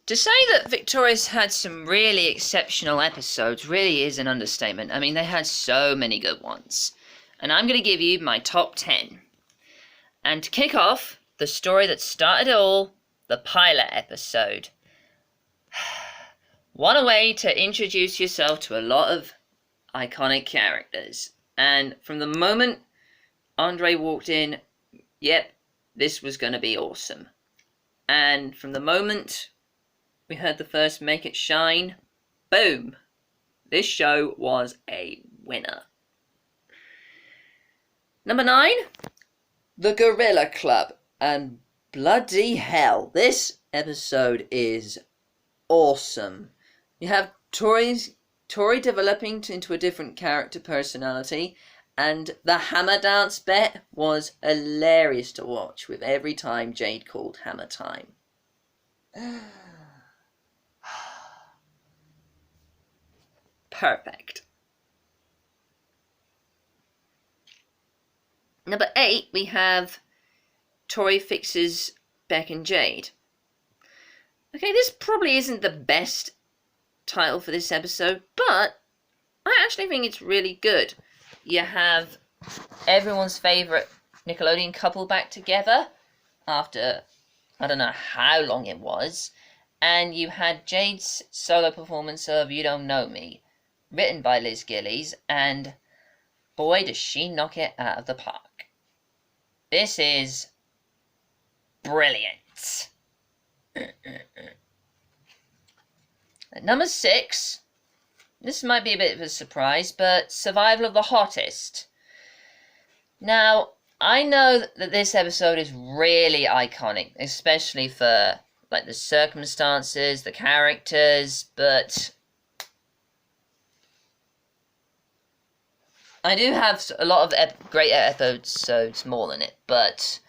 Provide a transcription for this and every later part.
To say that Victorious had some really exceptional episodes really is an understatement. I mean, they had so many good ones. And I'm going to give you my top 10. And to kick off, the story that started it all, the pilot episode. What a way to introduce yourself to a lot of iconic characters. And from the moment Andre walked in, yep, this was going to be awesome. And from the moment we heard the first Make It Shine, boom, this show was a winner. Number 9, The Gorilla Club. And bloody hell, this episode is awesome. You have Tory developing into a different character personality, and the hammer dance bit was hilarious to watch with every time Jade called hammer time. Perfect. Number 8, we have Tory fixes Beck and Jade. Okay, this probably isn't the best title for this episode, but I actually think it's really good. You have everyone's favourite Nickelodeon couple back together after, I don't know how long it was, and you had Jade's solo performance of You Don't Know Me, written by Liz Gillies, and boy does she knock it out of the park. This is brilliant. At number 6, this might be a bit of a surprise, but Survival of the Hottest. Now, I know that this episode is really iconic, especially for like the circumstances, the characters, but I do have a lot of great episodes more than it, but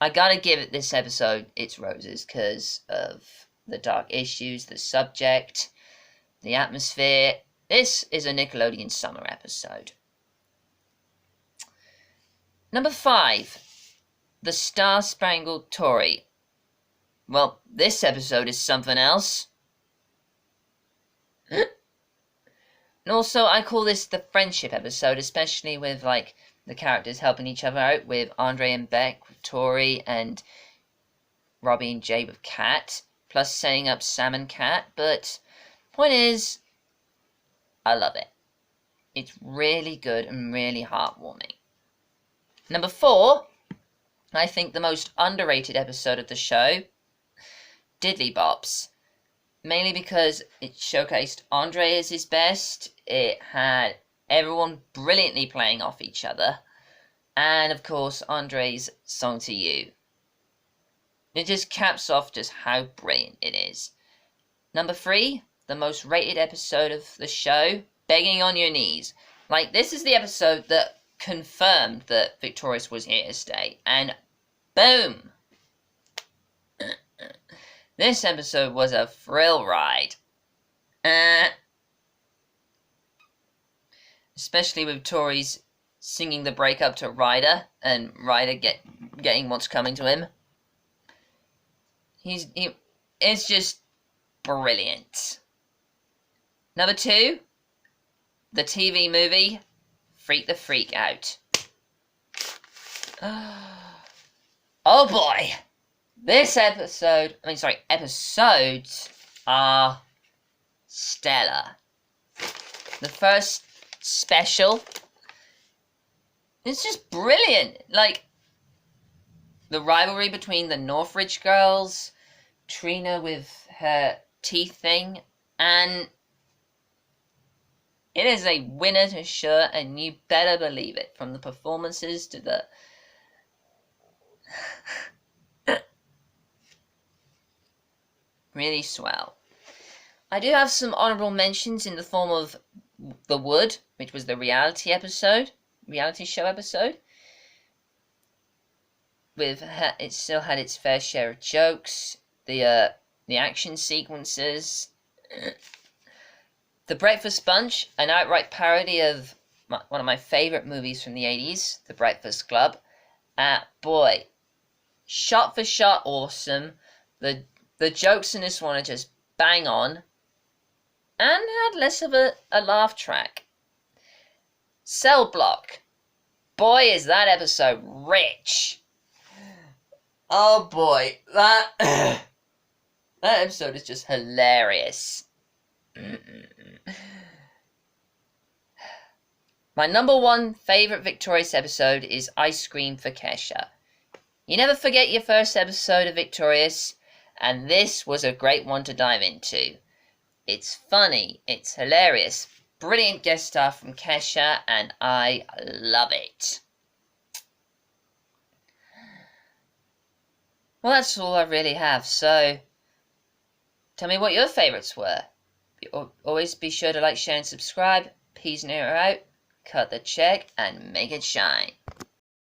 I gotta give this episode its roses because of the dark issues, the subject, the atmosphere. This is a Nickelodeon summer episode. Number 5, The Star-Spangled Tory. Well, this episode is something else. And also, I call this the friendship episode, especially with like the characters helping each other out, with Andre and Beck, with Tory, and Robbie and Jay with Kat, plus setting up Sam and Kat. But point is, I love it. It's really good and really heartwarming. Number 4, I think the most underrated episode of the show, Diddly Bops. Mainly because it showcased Andre as his best, it had everyone brilliantly playing off each other, and of course Andre's Song to You. It just caps off just how brilliant it is. Number 3, the most rated episode of the show, Begging on Your Knees. Like, this is the episode that confirmed that Victorious was here to stay, and boom! This episode was a thrill ride. Especially with Tory's singing the breakup to Ryder, and Ryder getting what's coming to him. It's just brilliant. Number 2, the TV movie, Freak the Freak Out. Oh boy! This episodes are stellar. The first special, it's just brilliant. Like, the rivalry between the Northridge girls, Trina with her teeth thing, and it is a winner to sure, and you better believe it. From the performances to the really swell. I do have some honourable mentions in the form of The Wood, which was the reality show episode. It still had its fair share of jokes, the action sequences. The Breakfast Bunch, an outright parody of one of my favourite movies from the 80s, The Breakfast Club. Boy, shot for shot awesome. The The jokes in this one are just bang on, and had less of a laugh track. Cell Block. Boy, is that episode rich. Oh boy, that that episode is just hilarious. My number one favourite Victorious episode is Ice Cream for Kesha. You never forget your first episode of Victorious, and this was a great one to dive into. It's funny, it's hilarious, brilliant guest star from Kesha, and I love it. Well, that's all I really have, so tell me what your favourites were. Always be sure to like, share and subscribe. Peas and air out, cut the check, and make it shine.